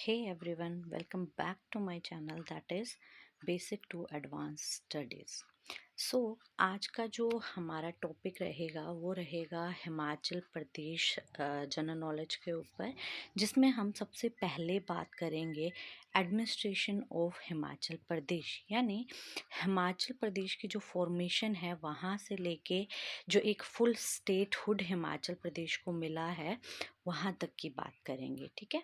Hey everyone, welcome back to my channel that is Basic to Advanced Studies. आज का जो हमारा topic रहेगा वो रहेगा हिमाचल प्रदेश जनरल नॉलेज के ऊपर, जिसमें हम सबसे पहले बात करेंगे एडमिनिस्ट्रेशन ऑफ हिमाचल प्रदेश, यानी हिमाचल प्रदेश की जो फॉर्मेशन है वहाँ से लेके जो एक फुल स्टेटहुड हिमाचल प्रदेश को मिला है वहाँ तक की बात करेंगे। ठीक है।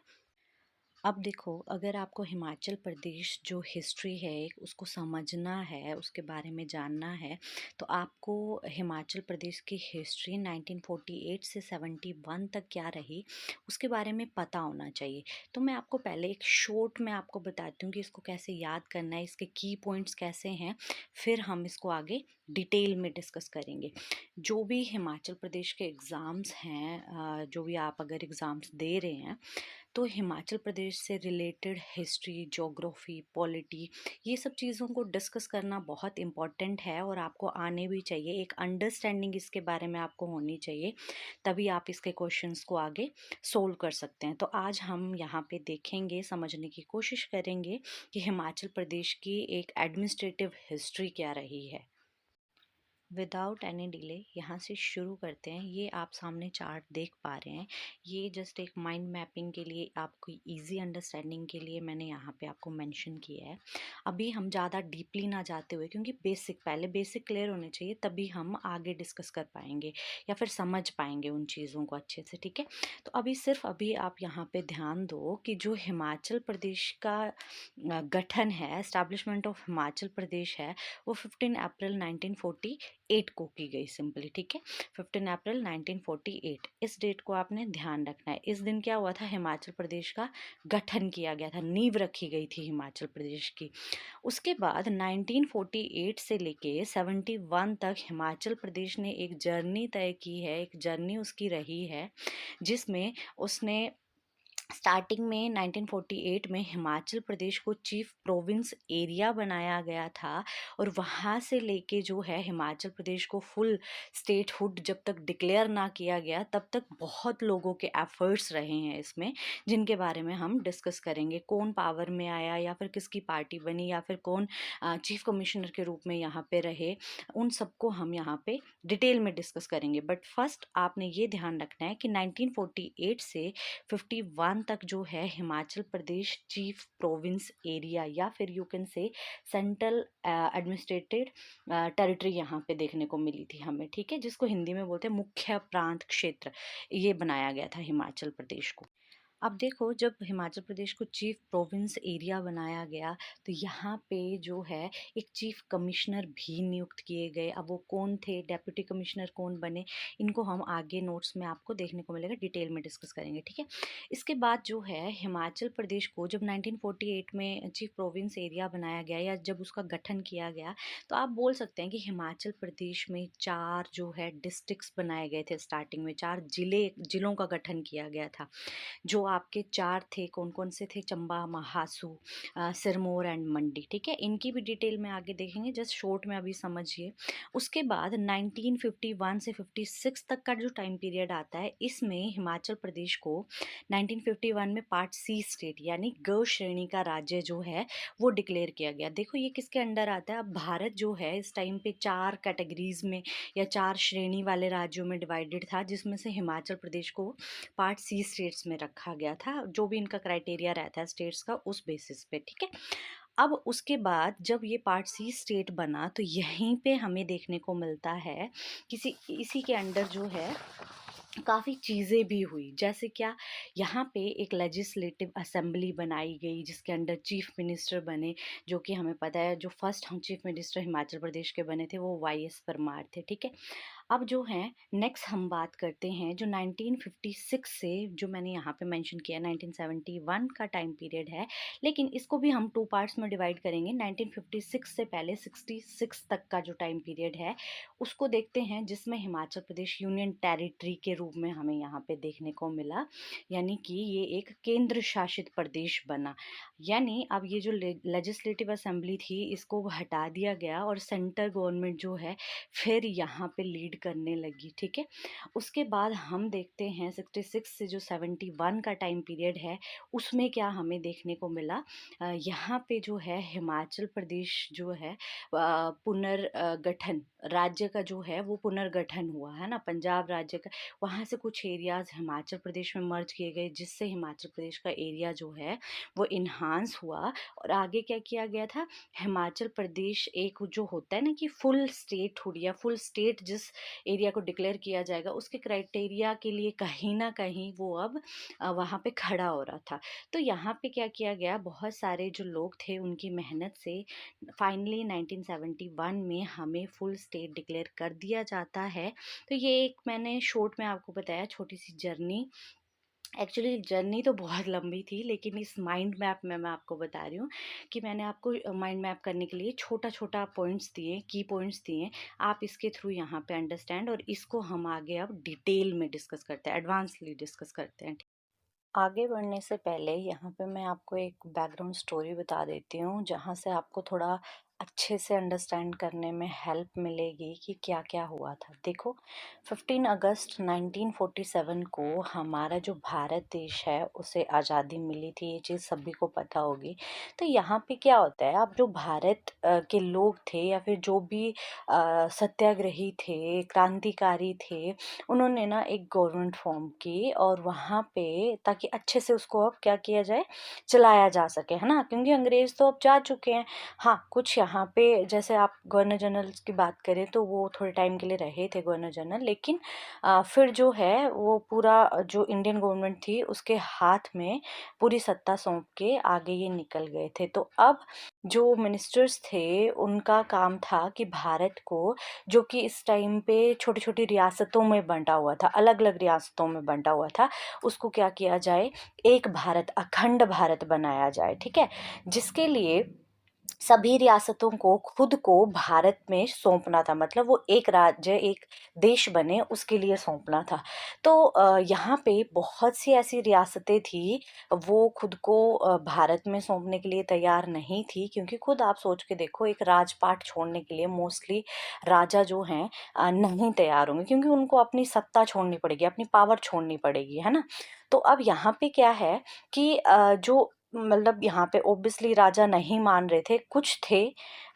अब देखो, अगर आपको हिमाचल प्रदेश जो हिस्ट्री है एक उसको समझना है, उसके बारे में जानना है, तो आपको हिमाचल प्रदेश की हिस्ट्री 1948 से 71 तक क्या रही उसके बारे में पता होना चाहिए। तो मैं आपको पहले एक शॉर्ट में आपको बताती हूँ कि इसको कैसे याद करना है, इसके की पॉइंट्स कैसे हैं, फिर हम इसको आगे डिटेल में डिस्कस करेंगे। जो भी हिमाचल प्रदेश के एग्ज़ाम्स हैं, जो भी आप अगर एग्ज़ाम्स दे रहे हैं, तो हिमाचल प्रदेश से रिलेटेड हिस्ट्री, ज्योग्राफी, पॉलिटी, ये सब चीज़ों को डिस्कस करना बहुत इम्पॉर्टेंट है और आपको आने भी चाहिए। एक अंडरस्टैंडिंग इसके बारे में आपको होनी चाहिए, तभी आप इसके क्वेश्चंस को आगे सोल्व कर सकते हैं। तो आज हम यहाँ पे देखेंगे, समझने की कोशिश करेंगे कि हिमाचल प्रदेश की एक एडमिनिस्ट्रेटिव हिस्ट्री क्या रही है। विदाउट एनी डिले यहाँ से शुरू करते हैं। ये आप सामने चार्ट देख पा रहे हैं, ये जस्ट एक माइंड मैपिंग के लिए, आपको इजी अंडरस्टैंडिंग के लिए मैंने यहाँ पे आपको मेंशन किया है। अभी हम ज़्यादा डीपली ना जाते हुए, क्योंकि पहले बेसिक क्लियर होने चाहिए, तभी हम आगे डिस्कस कर पाएंगे या फिर समझ पाएंगे उन चीज़ों को अच्छे से। ठीक है। तो अभी आप यहाँ पे ध्यान दो कि जो हिमाचल प्रदेश का गठन है, एस्टैब्लिशमेंट ऑफ हिमाचल प्रदेश है, वो 15 अप्रैल 1948 को की गई सिंपली। ठीक है। 15 अप्रैल 1948, इस डेट को आपने ध्यान रखना है। इस दिन क्या हुआ था, हिमाचल प्रदेश का गठन किया गया था, नींव रखी गई थी हिमाचल प्रदेश की। उसके बाद 1948 से लेके 71 तक हिमाचल प्रदेश ने एक जर्नी तय की है, एक जर्नी उसकी रही है, जिसमें उसने स्टार्टिंग में 1948 में हिमाचल प्रदेश को चीफ प्रोविंस एरिया बनाया गया था, और वहाँ से लेके जो है हिमाचल प्रदेश को फुल स्टेटहुड जब तक डिक्लेयर ना किया गया तब तक बहुत लोगों के एफर्ट्स रहे हैं इसमें, जिनके बारे में हम डिस्कस करेंगे। कौन पावर में आया, या फिर किसकी पार्टी बनी, या फिर कौन चीफ कमिश्नर के रूप में यहाँ पे रहे, उन सबको हम यहाँ पे डिटेल में डिस्कस करेंगे। बट फर्स्ट आपने ये ध्यान रखना है कि 1948 से 51 तक जो है Himachal Pradesh chief province area, या फिर you can say central administrated territory यहाँ पे देखने को मिली थी हमें। ठीक है। जिसको हिंदी में बोलते हैं मुख्य प्रांत क्षेत्र, ये बनाया गया था हिमाचल प्रदेश को। अब देखो, जब हिमाचल प्रदेश को चीफ प्रोविंस एरिया बनाया गया तो यहाँ पे जो है एक चीफ कमिश्नर भी नियुक्त किए गए। अब वो कौन थे, डेप्यूटी कमिश्नर कौन बने, इनको हम आगे नोट्स में आपको देखने को मिलेगा, डिटेल में डिस्कस करेंगे। ठीक है। इसके बाद जो है हिमाचल प्रदेश को जब 1948 में चीफ प्रोविंस एरिया बनाया गया, या जब उसका गठन किया गया, तो आप बोल सकते हैं कि हिमाचल प्रदेश में 4 जो है डिस्ट्रिक्ट्स बनाए गए थे। स्टार्टिंग में 4 जिलों का गठन किया गया था। जो आपके 4 थे, कौन कौन से थे, चंबा, महासू, सिरमौर एंड मंडी। ठीक है। इनकी भी डिटेल में आगे देखेंगे, जस्ट शॉर्ट में अभी समझिए। उसके बाद 1951 से 56 तक का जो टाइम पीरियड आता है, इसमें हिमाचल प्रदेश को 1951 में पार्ट सी स्टेट, यानी ग श्रेणी का राज्य जो है वो डिक्लेयर किया गया। देखो ये किसके अंडर आता है। अब भारत जो है इस टाइम पे 4 कैटेगरीज में या 4 श्रेणी वाले राज्यों में डिवाइडेड था, जिसमें से हिमाचल प्रदेश को पार्ट सी स्टेट्स में रखा गया था, जो भी इनका क्राइटेरिया रहता है स्टेट्स का, उस बेसिस पे। ठीक है। अब उसके बाद जब ये पार्ट सी स्टेट बना, तो यहीं पे हमें देखने को मिलता है इसी के अंडर जो है काफ़ी चीज़ें भी हुई। जैसे क्या, यहाँ पे एक लेजिस्लेटिव असेंबली बनाई गई जिसके अंडर चीफ मिनिस्टर बने, जो कि हमें पता है जो फर्स्ट हम चीफ मिनिस्टर हिमाचल प्रदेश के बने थे वो वाई.एस. परमार थे। ठीक है। अब जो है नेक्स्ट हम बात करते हैं जो 1956 से, जो मैंने यहाँ पे मेंशन किया 1971 का टाइम पीरियड है, लेकिन इसको भी हम 2 पार्ट्स में डिवाइड करेंगे। 1956 से पहले 66 तक का जो टाइम पीरियड है उसको देखते हैं, जिसमें हिमाचल प्रदेश यूनियन टेरिटरी के रूप में हमें यहाँ पे देखने को मिला, यानी कि ये एक केंद्र शासित प्रदेश बना। यानी अब ये जो लेजिस्लेटिव असेंबली थी इसको हटा दिया गया, और सेंट्रल गवर्नमेंट जो है फिर यहाँ पे लीड करने लगी, ठीक है। उसके बाद हम देखते हैं 66 से जो 71 का टाइम पीरियड है, उसमें क्या हमें देखने को मिला। यहाँ पे जो है हिमाचल प्रदेश जो है पुनर्गठन राज्य का जो है वो पुनर्गठन हुआ है ना, पंजाब राज्य का, वहाँ से कुछ एरियाज हिमाचल प्रदेश में मर्ज किए गए, जिससे हिमाचल प्रदेश का एरिया जो है वो इन्हांस हुआ। और आगे क्या किया गया था, हिमाचल प्रदेश एक जो होता है ना कि फुल स्टेट हुड या फुल स्टेट जिस एरिया को डिक्लेयर किया जाएगा, उसके क्राइटेरिया के लिए कहीं ना कहीं वो अब वहाँ पे खड़ा हो रहा था। तो यहाँ पे क्या किया गया, बहुत सारे जो लोग थे उनकी मेहनत से फाइनली 1971 में हमें फुल स्टेट डिक्लेयर कर दिया जाता है। तो ये एक मैंने शॉर्ट में आपको बताया, छोटी सी जर्नी। एक्चुअली जर्नी तो बहुत लंबी थी, लेकिन इस माइंड मैप में मैं आपको बता रही हूँ कि मैंने आपको माइंड मैप करने के लिए छोटा छोटा पॉइंट्स दिए, की पॉइंट्स दिए। आप इसके थ्रू यहाँ पे अंडरस्टैंड, और इसको हम आगे अब डिटेल में डिस्कस करते हैं, एडवांसली डिस्कस करते हैं। आगे बढ़ने से पहले यहाँ पे मैं आपको एक बैकग्राउंड स्टोरी बता देती हूँ, जहाँ से आपको थोड़ा अच्छे से अंडरस्टैंड करने में हेल्प मिलेगी कि क्या क्या हुआ था। देखो, 15 अगस्त 1947 को हमारा जो भारत देश है उसे आज़ादी मिली थी, ये चीज़ सभी को पता होगी। तो यहाँ पे क्या होता है, अब जो भारत के लोग थे या फिर जो भी सत्याग्रही थे, क्रांतिकारी थे, उन्होंने ना एक गवर्नमेंट फॉर्म की, और वहाँ पे ताकि अच्छे से उसको अब क्या किया जाए, चलाया जा सके, है ना, क्योंकि अंग्रेज तो अब जा चुके हैं। हाँ, कुछ यहाँ पे जैसे आप गवर्नर जनरल की बात करें तो वो थोड़े टाइम के लिए रहे थे गवर्नर जनरल, लेकिन फिर जो है वो पूरा जो इंडियन गवर्नमेंट थी उसके हाथ में पूरी सत्ता सौंप के आगे ये निकल गए थे। तो अब जो मिनिस्टर्स थे उनका काम था कि भारत को, जो कि इस टाइम पे छोटी छोटी रियासतों में बंटा हुआ था, अलग अलग रियासतों में बंटा हुआ था, उसको क्या किया जाए, एक भारत, अखंड भारत बनाया जाए, ठीक है। जिसके लिए सभी रियासतों को खुद को भारत में सौंपना था, मतलब वो एक राज्य, एक देश बने, उसके लिए सौंपना था। तो यहाँ पे बहुत सी ऐसी रियासतें थी, वो खुद को भारत में सौंपने के लिए तैयार नहीं थी, क्योंकि खुद आप सोच के देखो, एक राजपाट छोड़ने के लिए मोस्टली राजा जो हैं नहीं तैयार होंगे, क्योंकि उनको अपनी सत्ता छोड़नी पड़ेगी, अपनी पावर छोड़नी पड़ेगी, है ना। तो अब यहाँ पे क्या है कि जो मतलब यहाँ पे ओब्वियसली राजा नहीं मान रहे थे, कुछ थे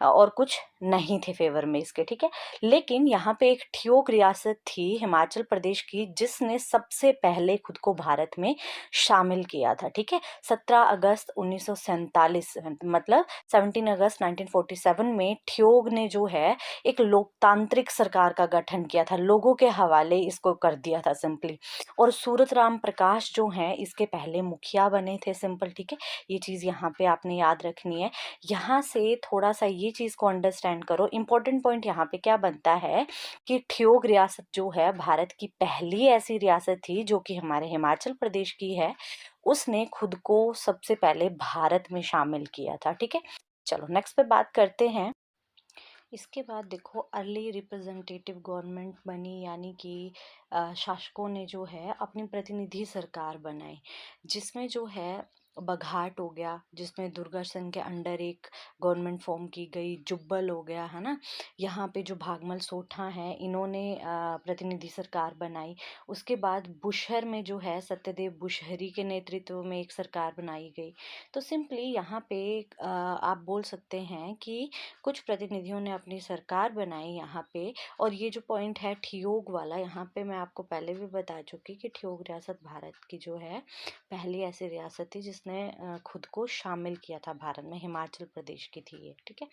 और कुछ नहीं थे फेवर में इसके, ठीक है। लेकिन यहाँ पे एक ठियोग रियासत थी हिमाचल प्रदेश की, जिसने सबसे पहले खुद को भारत में शामिल किया था, ठीक है। 17 अगस्त 1947, मतलब 17 अगस्त 1947 में ठियोग ने जो है एक लोकतांत्रिक सरकार का गठन किया था, लोगों के हवाले इसको कर दिया था सिंपली। और सूरत राम प्रकाश जो हैं इसके पहले मुखिया बने थे, सिंपल, ठीक है। ये चीज़ यहाँ पे आपने याद रखनी है। यहाँ से थोड़ा सा ये चीज़ को अंडरस्टैंड करो, इंपॉर्टेंट पॉइंट यहाँ पे क्या बनता है कि ठियोग रियासत जो है भारत की पहली ऐसी रियासत थी जो कि हमारे हिमाचल प्रदेश की है, उसने खुद को सबसे पहले भारत में शामिल किया था, ठीक है। चलो नेक्स्ट पे बात करते हैं। इसके बाद देखो, अर्ली रिप्रेजेंटेटिव गवर्नमेंट बनी, यानी कि शासकों ने जो है अपनी प्रतिनिधि सरकार बनाई, जिसमें जो है बघाट हो गया, जिसमें दूरदर्शन के अंडर एक गवर्नमेंट फॉर्म की गई, जुब्बल हो गया, है ना। यहाँ पे जो भागमल सोठा हैं, इन्होंने प्रतिनिधि सरकार बनाई। उसके बाद बुशहर में जो है सत्यदेव बुशहरी के नेतृत्व में एक सरकार बनाई गई। तो सिंपली यहाँ पे आप बोल सकते हैं कि कुछ प्रतिनिधियों ने अपनी सरकार बनाई यहाँ पे। और ये जो पॉइंट है ठियोग वाला, यहाँ पे मैं आपको पहले भी बता चुकी कि ठियोग रियासत भारत की जो है पहली ऐसी रियासत थी जिसने खुद को शामिल किया था भारत में, हिमाचल प्रदेश की थी ये, ठीक है।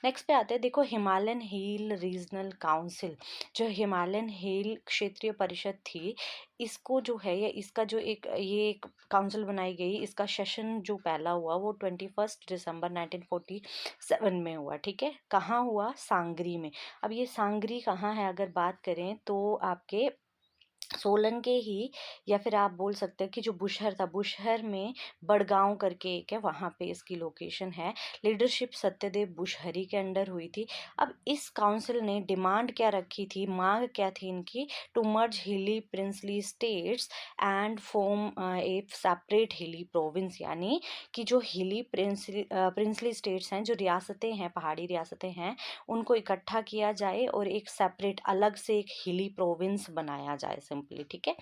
नेक्स्ट पे आते हैं, देखो हिमालयन हिल रीजनल काउंसिल, जो हिमालयन हिल क्षेत्रीय परिषद थी, इसको जो है ये इसका जो एक काउंसिल बनाई गई, इसका सेशन जो पहला हुआ वो 21 दिसंबर 1947 में हुआ, ठीक है। कहाँ हुआ, सांगरी में। अब ये सांगरी कहाँ है, अगर बात करें तो आपके सोलन के ही, या फिर आप बोल सकते हैं कि जो बुशहर था, बुशहर में बड़गांव करके एक है, वहाँ पे इसकी लोकेशन है। लीडरशिप सत्यदेव बुशहरी के अंडर हुई थी। अब इस काउंसिल ने डिमांड क्या रखी थी, मांग क्या थी इनकी, टू मर्ज हिली princely states and form A separate हिली प्रोविंस, यानी कि जो हिली प्रिंसली स्टेट्स हैं, जो रियासतें हैं, पहाड़ी रियासतें हैं, उनको इकट्ठा किया जाए और एक सेपरेट अलग से एक हिली प्रोविंस बनाया जाए सिंपली। ठीक है,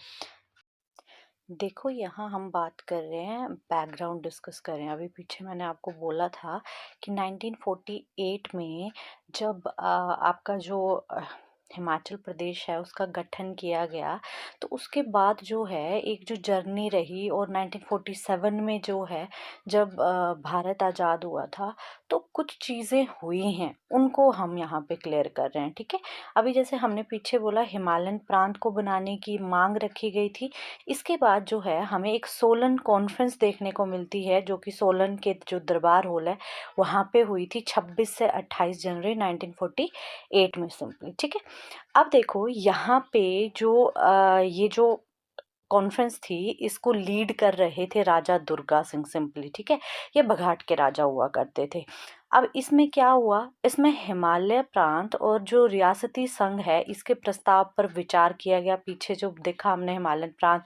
देखो यहाँ हम बात कर रहे हैं, बैकग्राउंड डिस्कस कर रहे हैं। अभी पीछे मैंने आपको बोला था कि 1948 में जब आपका जो हिमाचल प्रदेश है उसका गठन किया गया, तो उसके बाद जो है एक जो जर्नी रही, और 1947 में जो है जब भारत आज़ाद हुआ था, तो कुछ चीज़ें हुई हैं, उनको हम यहाँ पे क्लियर कर रहे हैं। ठीक है, अभी जैसे हमने पीछे बोला हिमालयन प्रांत को बनाने की मांग रखी गई थी। इसके बाद जो है हमें एक सोलन कॉन्फ्रेंस देखने को मिलती है, जो कि सोलन के जो दरबार हॉल है वहाँ पे हुई थी 26 से 28 जनवरी 1948 में सिंपली। ठीक है, अब देखो यहाँ पे जो ये जो कॉन्फ्रेंस थी, इसको लीड कर रहे थे राजा दुर्गा सिंह सिंपली। ठीक है, ये बघाट के राजा हुआ करते थे। अब इसमें क्या हुआ, इसमें हिमालय प्रांत और जो रियासती संघ है इसके प्रस्ताव पर विचार किया गया। पीछे जो देखा हमने हिमालयन प्रांत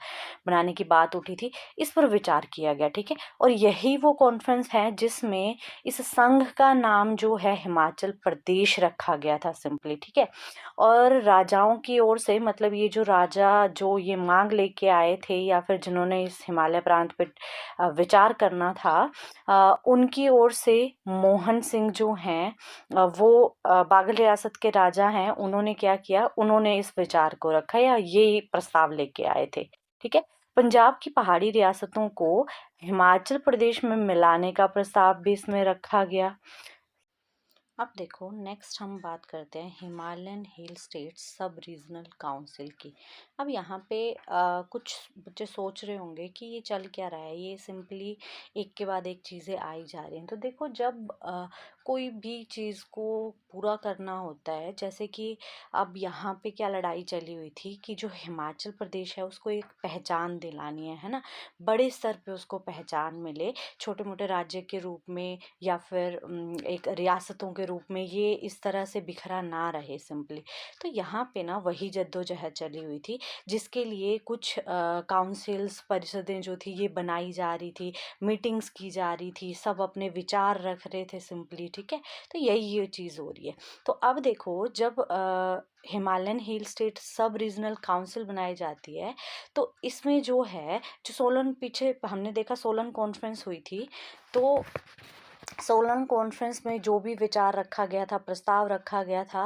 बनाने की बात उठी थी, इस पर विचार किया गया। ठीक है, और यही वो कॉन्फ्रेंस है जिसमें इस संघ का नाम जो है हिमाचल प्रदेश रखा गया था सिंपली। ठीक है, और राजाओं की ओर से, मतलब ये जो राजा जो ये मांग लेके आए थे, या फिर जिन्होंने इस हिमालय प्रांत पे विचार करना था, उनकी ओर से मोहन सिंह जो हैं, वो बाघल रियासत के राजा हैं, उन्होंने क्या किया, उन्होंने इस विचार को रखा, या ये प्रस्ताव लेके आए थे। ठीक है, पंजाब की पहाड़ी रियासतों को हिमाचल प्रदेश में मिलाने का प्रस्ताव भी इसमें रखा गया। अब देखो नेक्स्ट हम बात करते हैं हिमालयन हिल स्टेट्स सब रीजनल काउंसिल की। अब यहाँ पे कुछ बच्चे सोच रहे होंगे कि ये चल क्या रहा है, ये सिंपली एक के बाद एक चीज़ें आई जा रही हैं। तो देखो जब कोई भी चीज़ को पूरा करना होता है, जैसे कि अब यहाँ पे क्या लड़ाई चली हुई थी कि जो हिमाचल प्रदेश है उसको एक पहचान दिलानी है ना, बड़े स्तर पे उसको पहचान मिले, छोटे मोटे राज्य के रूप में या फिर एक रियासतों के रूप में, ये इस तरह से बिखरा ना रहे सिंपली। तो यहाँ पे ना वही जद्दोजहद चली हुई थी, जिसके लिए कुछ काउंसिल्स, परिषदें जो थी ये बनाई जा रही थी, मीटिंग्स की जा रही थी, सब अपने विचार रख रहे थे सिंपली। ठीक है, तो यही ये चीज़ हो रही है। तो अब देखो जब हिमालयन हिल स्टेट सब रीजनल काउंसिल बनाई जाती है, तो इसमें जो है, जो सोलन, पीछे हमने देखा सोलन कॉन्फ्रेंस हुई थी, तो सोलन कॉन्फ्रेंस में जो भी विचार रखा गया था, प्रस्ताव रखा गया था,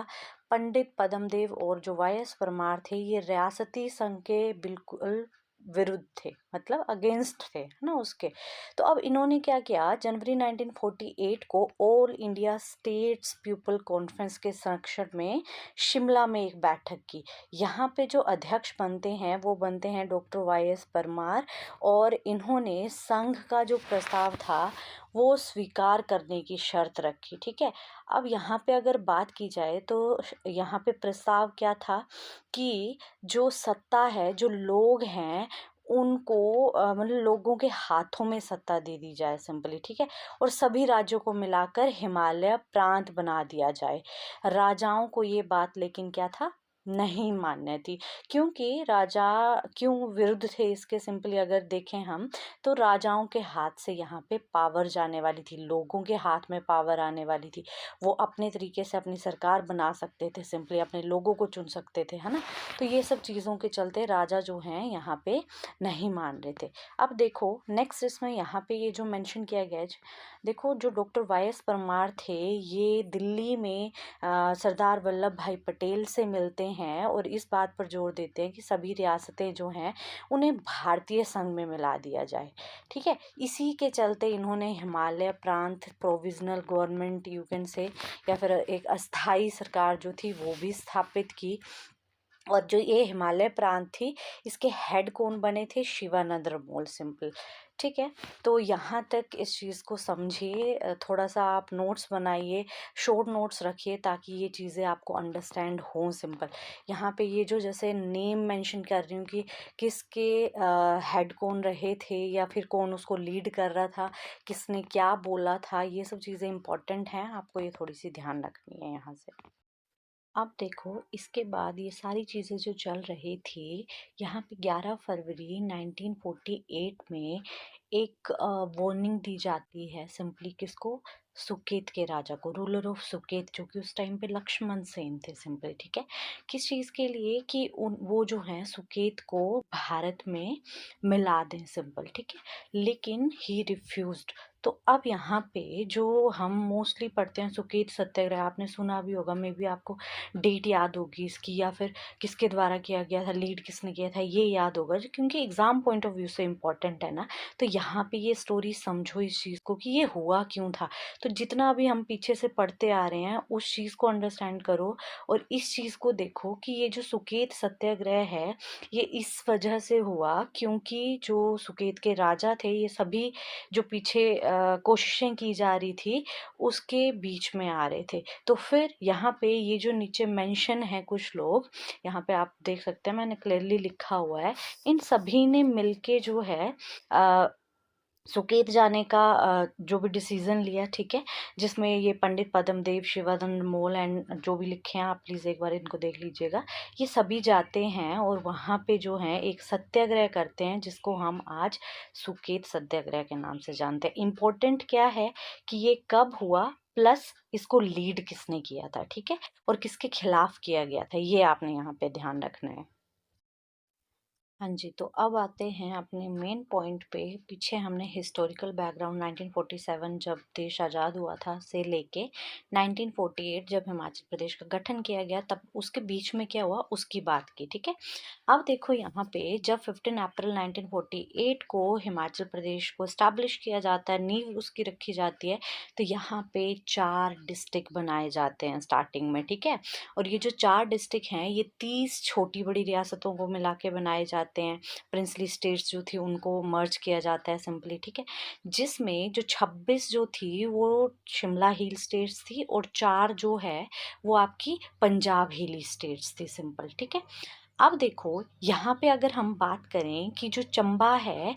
पंडित पद्मदेव और जो वाई.एस. परमार थे, ये रियासती संघ के बिल्कुल विरुद्ध थे, मतलब अगेंस्ट थे, है ना उसके। तो अब इन्होंने क्या किया, जनवरी 1948 को all India states people conference के संरक्षण में शिमला में एक बैठक की। यहाँ पे जो अध्यक्ष बनते हैं वो बनते हैं डॉक्टर वाई.एस. परमार, और इन्होंने संघ का जो प्रस्ताव था वो स्वीकार करने की शर्त रखी। ठीक है, अब यहाँ पे अगर बात की जाए तो यहाँ पे प्रस्ताव क्या था कि जो सत्ता है, जो लोग हैं, उनको मतलब लोगों के हाथों में सत्ता दे दी जाए सिंपली। ठीक है, और सभी राज्यों को मिलाकर हिमालय प्रांत बना दिया जाए। राजाओं को ये बात लेकिन क्या था, नहीं मान्य थी। क्योंकि राजा क्यों विरुद्ध थे इसके, सिंपली अगर देखें हम, तो राजाओं के हाथ से यहाँ पे पावर जाने वाली थी, लोगों के हाथ में पावर आने वाली थी, वो अपने तरीके से अपनी सरकार बना सकते थे, सिंपली अपने लोगों को चुन सकते थे, है ना। तो ये सब चीज़ों के चलते राजा जो हैं यहाँ पे नहीं मान रहे थे। अब देखो नेक्स्ट इसमें यहाँ पे ये जो मेंशन किया गया है, देखो जो डॉक्टर वाई.एस. परमार थे, ये दिल्ली में सरदार वल्लभ भाई पटेल से मिलते हैं और इस बात पर जोर देते हैं कि सभी रियासतें जो हैं उन्हें भारतीय संघ में मिला दिया जाए। ठीक है, इसी के चलते इन्होंने हिमालय प्रांत provisional government you can say, या फिर एक अस्थाई सरकार जो थी वो भी स्थापित की। और जो ये हिमालय प्रांत थी, इसके हेड कौन बने थे? शिवानंद मोल, सिंपल। ठीक है, तो यहाँ तक इस चीज़ को समझिए। थोड़ा सा आप नोट्स बनाइए, शॉर्ट नोट्स रखिए, ताकि ये चीज़ें आपको अंडरस्टैंड हों, सिंपल। यहाँ पे ये जो जैसे नेम मेंशन कर रही हूँ कि किसके हेड कौन रहे थे, या फिर कौन उसको लीड कर रहा था, किसने क्या बोला था, ये सब चीज़ें इंपॉर्टेंट हैं, आपको ये थोड़ी सी ध्यान रखनी है यहाँ से। अब देखो, इसके बाद ये सारी चीज़ें जो चल रही थी, यहाँ पे 11 फरवरी 1948 में एक वार्निंग दी जाती है, सिंपली किसको? सुकेत के राजा को, रूलर ऑफ सुकेत, जो कि उस टाइम पे लक्ष्मण सेन थे, सिंपली। ठीक है, किस चीज़ के लिए? कि उन वो जो हैं सुकेत को भारत में मिला दें, सिंपल। ठीक है, लेकिन ही रिफ्यूज्ड। तो अब यहाँ पे जो हम मोस्टली पढ़ते हैं सुकेत सत्याग्रह, आपने सुना भी होगा, मे बी आपको डेट याद होगी इसकी, या फिर किसके द्वारा किया गया था, लीड किसने किया था, ये याद होगा, क्योंकि एग्जाम पॉइंट ऑफ व्यू से इम्पोर्टेंट है ना। तो यहाँ पे ये स्टोरी समझो इस चीज़ को कि ये हुआ क्यों था। तो जितना भी हम पीछे से पढ़ते आ रहे हैं, उस चीज़ को अंडरस्टैंड करो, और इस चीज़ को देखो कि ये जो सुकेत सत्याग्रह है, ये इस वजह से हुआ क्योंकि जो सुकेत के राजा थे, ये सभी जो पीछे कोशिशें की जा रही थी, उसके बीच में आ रहे थे। तो फिर यहाँ पे ये जो नीचे मेंशन है कुछ लोग, यहाँ पे आप देख सकते हैं, मैंने क्लियरली लिखा हुआ है, इन सभी ने मिलके जो है सुकेत जाने का जो भी डिसीजन लिया, ठीक है, जिसमें ये पंडित पद्मदेव, शिवानंद मोल एंड जो भी लिखे हैं, आप प्लीज़ एक बार इनको देख लीजिएगा। ये सभी जाते हैं और वहाँ पे जो है एक सत्याग्रह करते हैं, जिसको हम आज सुकेत सत्याग्रह के नाम से जानते हैं। इम्पोर्टेंट क्या है कि ये कब हुआ, प्लस इसको लीड किसने किया था, ठीक है, और किसके खिलाफ किया गया था, ये आपने यहाँ पे ध्यान रखना है। हाँ जी, तो अब आते हैं अपने मेन पॉइंट पे। पीछे हमने हिस्टोरिकल बैकग्राउंड 1947 जब देश आज़ाद हुआ था से लेके 1948 जब हिमाचल प्रदेश का गठन किया गया, तब उसके बीच में क्या हुआ उसकी बात की। ठीक है, अब देखो यहाँ पे जब 15 अप्रैल 1948 को हिमाचल प्रदेश को इस्टेब्लिश किया जाता है, नींव उसकी रखी जाती है, तो यहाँ पे 4 डिस्ट्रिक्ट बनाए जाते हैं स्टार्टिंग में। ठीक है, और ये जो 4 डिस्ट्रिक्ट हैं, ये 30 छोटी बड़ी रियासतों को मिला के बनाए जाते हैं। प्रिंसली स्टेट्स जो थी उनको मर्ज किया जाता है, सिंपली। ठीक है, जिसमें जो 26 जो थी वो शिमला हिल स्टेट्स थी, और 4 जो है वो आपकी पंजाब हिली स्टेट्स थी, सिंपल। ठीक है, अब देखो यहाँ पे अगर हम बात करें कि जो चंबा है,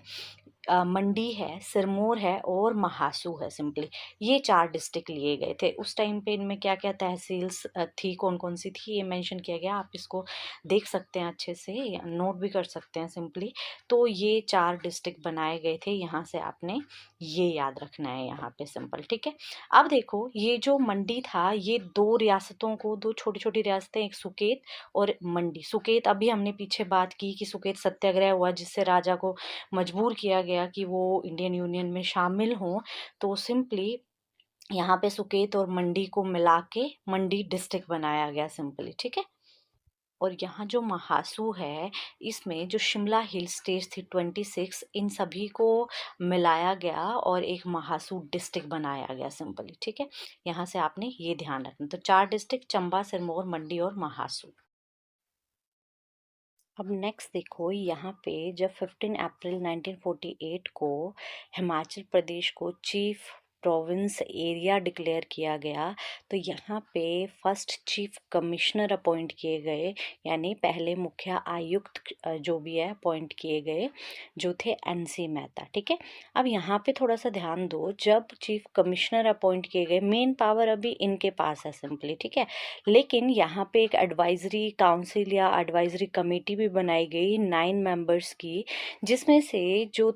मंडी है, सिरमौर है और महासू है, सिंपली। ये 4 डिस्ट्रिक्ट लिए गए थे उस टाइम पे। इनमें क्या क्या तहसील्स थी, कौन कौन सी थी, ये मेंशन किया गया। आप इसको देख सकते हैं अच्छे से, नोट भी कर सकते हैं, सिंपली। तो ये 4 डिस्ट्रिक्ट बनाए गए थे, यहाँ से आपने ये याद रखना है यहाँ पे, सिंपल। ठीक है, अब देखो ये जो मंडी था, ये 2 रियासतों को, 2 छोटी छोटी रियासतें, एक सुकेत और मंडी। सुकेत अभी हमने पीछे बात की कि सुकेत सत्याग्रह हुआ, जिससे राजा को मजबूर किया गया कि वो इंडियन यूनियन में शामिल हों। तो सिंपली यहाँ पे सुकेत और मंडी को मिला के मंडी डिस्ट्रिक्ट बनाया गया, सिंपली। ठीक है, और यहाँ जो महासू है, इसमें जो शिमला हिल स्टेट्स थी 26, इन सभी को मिलाया गया और एक महासू डिस्ट्रिक्ट बनाया गया, सिंपली। ठीक है, यहाँ से आपने ये ध्यान रखना। तो 4 डिस्ट्रिक्ट, चंबा, सिरमौर, मंडी और महासू। अब नेक्स्ट देखो यहाँ पे जब 15 अप्रैल 1948 को हिमाचल प्रदेश को चीफ प्रोविंस एरिया डिक्लेयर किया गया, तो यहाँ पे फर्स्ट चीफ कमिश्नर अपॉइंट किए गए, यानी पहले मुख्य आयुक्त जो भी है अपॉइंट किए गए, जो थे NC मेहता। ठीक है, अब यहाँ पे थोड़ा सा ध्यान दो, जब चीफ कमिश्नर अपॉइंट किए गए, मेन पावर अभी इनके पास है, सिंपली। ठीक है, लेकिन यहाँ पे एक एडवाइजरी काउंसिल या एडवाइजरी कमेटी भी बनाई गई 9 मेंबर्स की, जिसमें से जो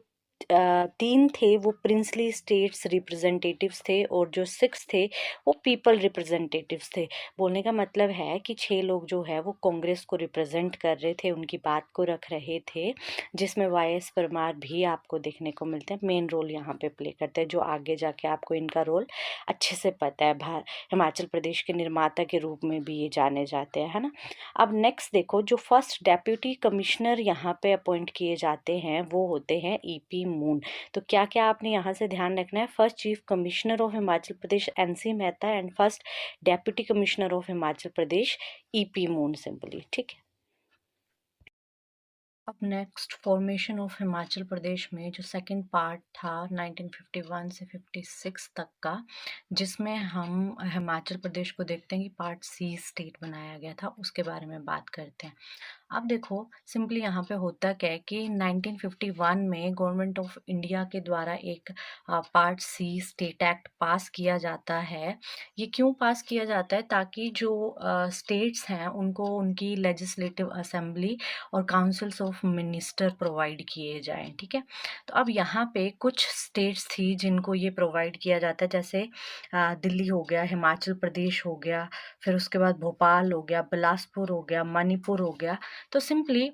3 थे वो प्रिंसली स्टेट्स रिप्रेजेंटेटिव्स थे, और जो 6 थे वो पीपल रिप्रेजेंटेटिव्स थे। बोलने का मतलब है कि 6 लोग जो है वो कांग्रेस को रिप्रेजेंट कर रहे थे, उनकी बात को रख रहे थे, जिसमें YS परमार भी आपको देखने को मिलते हैं, मेन रोल यहाँ पे प्ले करते हैं, जो आगे जाके आपको इनका रोल अच्छे से पता है। हिमाचल प्रदेश के निर्माता के रूप में भी ये जाने जाते हैं, है ना। अब नेक्स्ट देखो, जो फर्स्ट डेप्यूटी कमिश्नर यहाँ पे अपॉइंट किए जाते हैं वो होते हैं EP मून। तो क्या क्या आपने यहाँ से ध्यान रखना है? First chief commissioner of Himachal Pradesh NC Mehta, and first deputy commissioner of Himachal Pradesh EP moon, simply. ठीक है, अब नेक्स्ट फॉर्मेशन ऑफ हिमाचल प्रदेश में जो सेकंड पार्ट था 1951 से 56 तक का, जिसमें हम हिमाचल प्रदेश को देखते हैं कि पार्ट सी स्टेट बनाया गया था, उसके बारे में बात करते हैं। अब देखो सिंपली यहाँ पे होता क्या है कि 1951 में गवर्नमेंट ऑफ इंडिया के द्वारा एक part C state act pass किया जाता है। ये क्यों पास किया जाता है? ताकि जो स्टेट्स हैं उनको उनकी लेजिस्लेटिव असेंबली और काउंसिल्स ऑफ मिनिस्टर प्रोवाइड किए जाएं। ठीक है, तो अब यहाँ पे कुछ स्टेट्स थी जिनको ये प्रोवाइड किया जाता है, जैसे दिल्ली हो गया, हिमाचल प्रदेश हो गया, फिर उसके बाद भोपाल हो गया, बिलासपुर हो गया, मणिपुर हो गया। तो सिंपली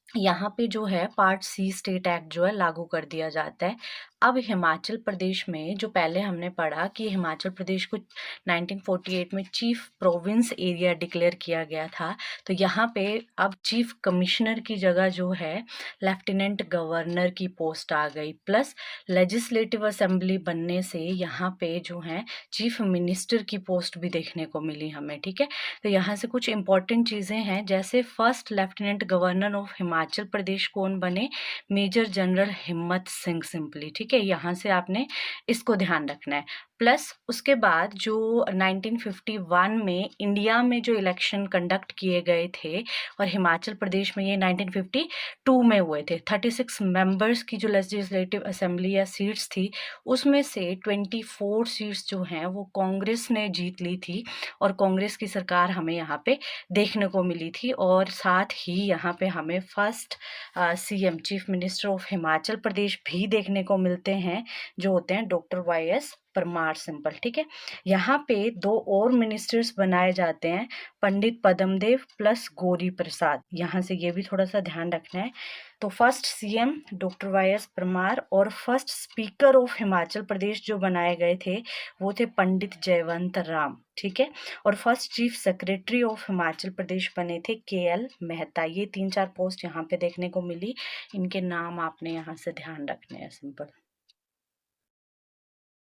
यहाँ पे जो है पार्ट सी स्टेट एक्ट जो है लागू कर दिया जाता है। अब हिमाचल प्रदेश में जो पहले हमने पढ़ा कि हिमाचल प्रदेश को 1948 में चीफ प्रोविंस एरिया डिक्लेयर किया गया था, तो यहाँ पे अब चीफ कमिश्नर की जगह जो है लेफ्टिनेंट गवर्नर की पोस्ट आ गई, प्लस लेजिस्लेटिव असेंबली बनने से यहाँ पे जो है चीफ मिनिस्टर की पोस्ट भी देखने को मिली हमें। ठीक है, तो यहाँ से कुछ इंपॉर्टेंट चीज़ें हैं, जैसे first lieutenant governor of Himachal Pradesh कौन बने? मेजर जनरल हिम्मत सिंह सिंपली। ठीक है, यहाँ से आपने इसको ध्यान रखना है। प्लस उसके बाद जो 1951 में इंडिया में जो इलेक्शन कंडक्ट किए गए थे और हिमाचल प्रदेश में ये 1952 में हुए थे, 36 मेंबर्स की जो लेजिस्लेटिव असेंबली या सीट्स थी, उसमें से 24 सीट्स जो हैं वो कांग्रेस ने जीत ली थी और कांग्रेस की सरकार हमें यहाँ पे देखने को मिली थी। और साथ ही यहाँ पे हमें first CM chief minister of Himachal Pradesh भी देखने को मिलते हैं, जो होते हैं डॉक्टर वाई.एस. परमार सिंपल। ठीक है, यहाँ पे दो और मिनिस्टर्स बनाए जाते हैं, पंडित पद्मदेव प्लस गौरी प्रसाद। यहाँ से ये भी थोड़ा सा ध्यान रखना है। तो फर्स्ट सीएम डॉक्टर वाई.एस. परमार और फर्स्ट स्पीकर ऑफ हिमाचल प्रदेश जो बनाए गए थे वो थे पंडित जयवंत राम। ठीक है, और first chief secretary of Himachal Pradesh बने थे के.एल. मेहता। ये 3-4 पोस्ट यहाँ पे देखने को मिली, इनके नाम आपने यहाँ से ध्यान रखने हैं सिंपल।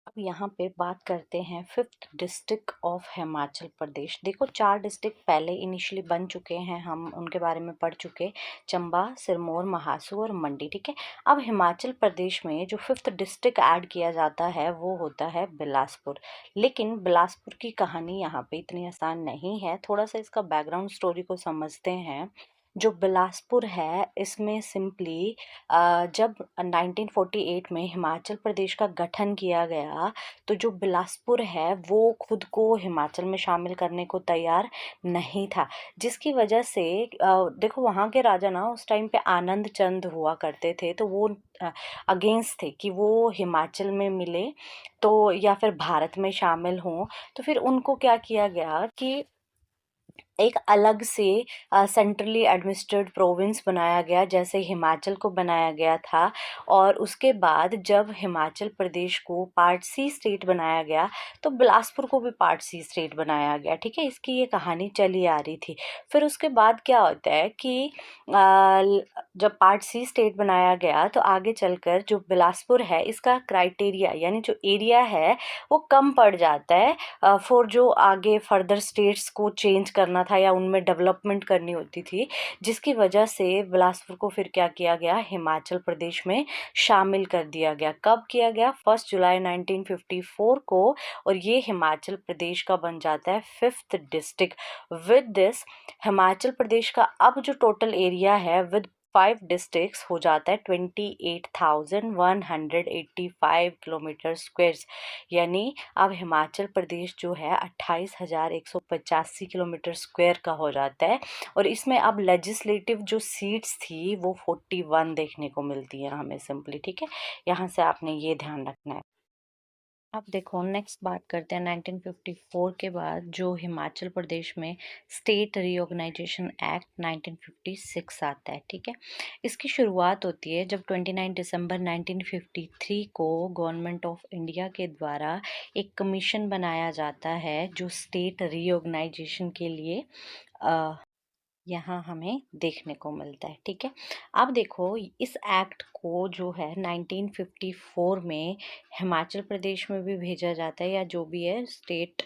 अब यहाँ पे बात करते हैं फिफ्थ डिस्ट्रिक्ट ऑफ हिमाचल प्रदेश। देखो 4 डिस्ट्रिक्ट पहले इनिशियली बन चुके हैं, हम उनके बारे में पढ़ चुके, चंबा, सिरमौर, महासू और मंडी। ठीक है, अब हिमाचल प्रदेश में जो फिफ्थ डिस्ट्रिक्ट ऐड किया जाता है वो होता है बिलासपुर। लेकिन बिलासपुर की कहानी यहाँ पे इतनी आसान नहीं है, थोड़ा सा इसका बैकग्राउंड स्टोरी को समझते हैं। जो बिलासपुर है इसमें सिंपली जब 1948 में हिमाचल प्रदेश का गठन किया गया, तो जो बिलासपुर है वो खुद को हिमाचल में शामिल करने को तैयार नहीं था, जिसकी वजह से देखो वहाँ के राजा ना उस टाइम पे आनंद चंद हुआ करते थे, तो वो अगेंस्ट थे कि वो हिमाचल में मिले तो या फिर भारत में शामिल हों। तो फिर उनको क्या किया गया कि एक अलग से सेंट्रली एडमिनिस्ट्रेटेड प्रोविंस बनाया गया, जैसे हिमाचल को बनाया गया था। और उसके बाद जब हिमाचल प्रदेश को पार्ट सी स्टेट बनाया गया तो बिलासपुर को भी पार्ट सी स्टेट बनाया गया। ठीक है, इसकी ये कहानी चली आ रही थी। फिर उसके बाद क्या होता है कि जब पार्ट सी स्टेट बनाया गया तो आगे चलकर जो बिलासपुर है इसका क्राइटेरिया यानी जो एरिया है वो कम पड़ जाता है फॉर जो आगे फर्दर स्टेट्स को चेंज करना था या उनमें डेवलपमेंट करनी होती थी, जिसकी वजह से बिलासपुर को फिर क्या किया गया, हिमाचल प्रदेश में शामिल कर दिया गया। कब किया गया? 1 जुलाई 1954 को। और ये हिमाचल प्रदेश का बन जाता है fifth district. With this Himachal Pradesh का अब जो टोटल एरिया है विद 5 डिस्ट्रिक्ट्स हो जाता है 28,185 किलोमीटर स्क्वेयर्स। यानी अब हिमाचल प्रदेश जो है 28,185 किलोमीटर स्क्वायर का हो जाता है। और इसमें अब लेजिस्लेटिव जो सीट्स थी वो 41 देखने को मिलती है हमें सिंपली। ठीक है, यहाँ से आपने ये ध्यान रखना है। अब देखो नेक्स्ट बात करते हैं 1954 के बाद जो हिमाचल प्रदेश में स्टेट रीऑर्गेनाइजेशन एक्ट 1956 आता है। ठीक है, इसकी शुरुआत होती है जब 29 दिसंबर 1953 को गवर्नमेंट ऑफ इंडिया के द्वारा एक कमीशन बनाया जाता है जो स्टेट रीऑर्गेनाइजेशन के लिए यहाँ हमें देखने को मिलता है। ठीक है, अब देखो इस एक्ट को जो है 1954 में हिमाचल प्रदेश में भी भेजा जाता है, या जो भी है स्टेट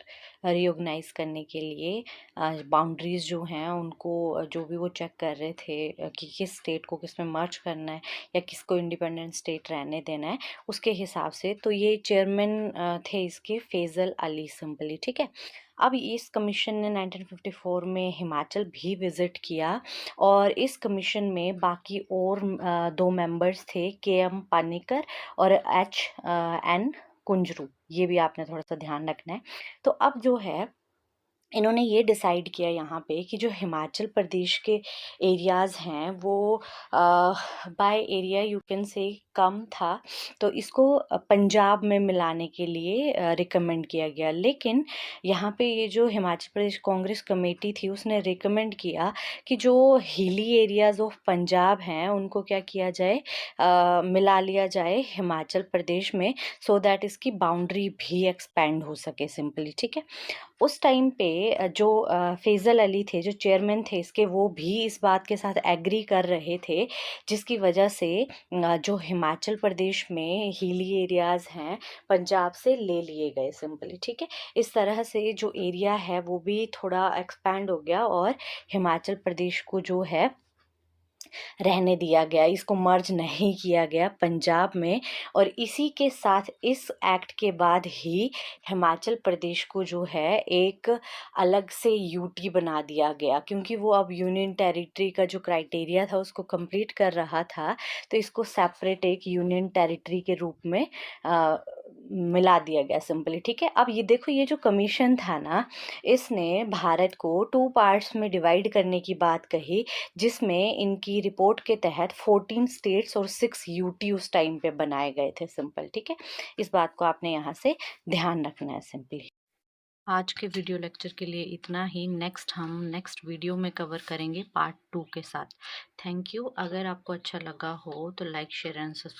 रिकॉग्नाइज करने के लिए बाउंड्रीज जो हैं उनको जो भी वो चेक कर रहे थे कि किस स्टेट को किस में मर्ज करना है या किसको इंडिपेंडेंट स्टेट रहने देना है, उसके हिसाब से। तो ये चेयरमैन थे इसके फैजल अली सिंपली। ठीक है, अब इस कमीशन ने 1954 में हिमाचल भी विज़िट किया, और इस कमीशन में बाकी और दो मेंबर्स थे, के.एम. पानिकर और H.N. कुंजरू। ये भी आपने थोड़ा सा ध्यान रखना है। तो अब जो है इन्होंने ये डिसाइड किया यहाँ पे कि जो हिमाचल प्रदेश के एरियाज़ हैं वो by area you can say कम था, तो इसको पंजाब में मिलाने के लिए रिकमेंड किया गया। लेकिन यहाँ पे ये जो हिमाचल प्रदेश कांग्रेस कमेटी थी उसने रिकमेंड किया कि जो हिली एरियाज़ ऑफ पंजाब हैं उनको क्या किया जाए, मिला लिया जाए हिमाचल प्रदेश में, सो दैट इसकी बाउंड्री भी एक्सपेंड हो सके सिंपली। ठीक है, उस टाइम पे जो फैज़ल अली थे जो चेयरमैन थे इसके, वो भी इस बात के साथ एग्री कर रहे थे, जिसकी वजह से जो हिमाचल प्रदेश में हिली एरियाज़ हैं पंजाब से ले लिए गए सिंपली। ठीक है, इस तरह से जो एरिया है वो भी थोड़ा एक्सपैंड हो गया और हिमाचल प्रदेश को जो है रहने दिया गया, इसको मर्ज नहीं किया गया पंजाब में। और इसी के साथ इस एक्ट के बाद ही हिमाचल प्रदेश को जो है एक अलग से यूटी बना दिया गया, क्योंकि वो अब यूनियन टेरिटरी का जो क्राइटेरिया था उसको कंप्लीट कर रहा था, तो इसको सेपरेट एक यूनियन टेरिटरी के रूप में मिला दिया गया सिंपली। ठीक है, अब ये देखो ये जो कमीशन था ना, इसने भारत को 2 पार्ट्स में डिवाइड करने की बात कही, जिसमें इनकी रिपोर्ट के तहत 14 स्टेट्स और 6 यूटी उस टाइम पे बनाए गए थे सिंपल। ठीक है, इस बात को आपने यहाँ से ध्यान रखना है सिंपली। आज के वीडियो लेक्चर के लिए इतना ही। हम नेक्स्ट वीडियो में कवर करेंगे पार्ट 2 के साथ। Thank you. अगर आपको अच्छा लगा हो तो लाइक शेयर एंड सब्सक्राइब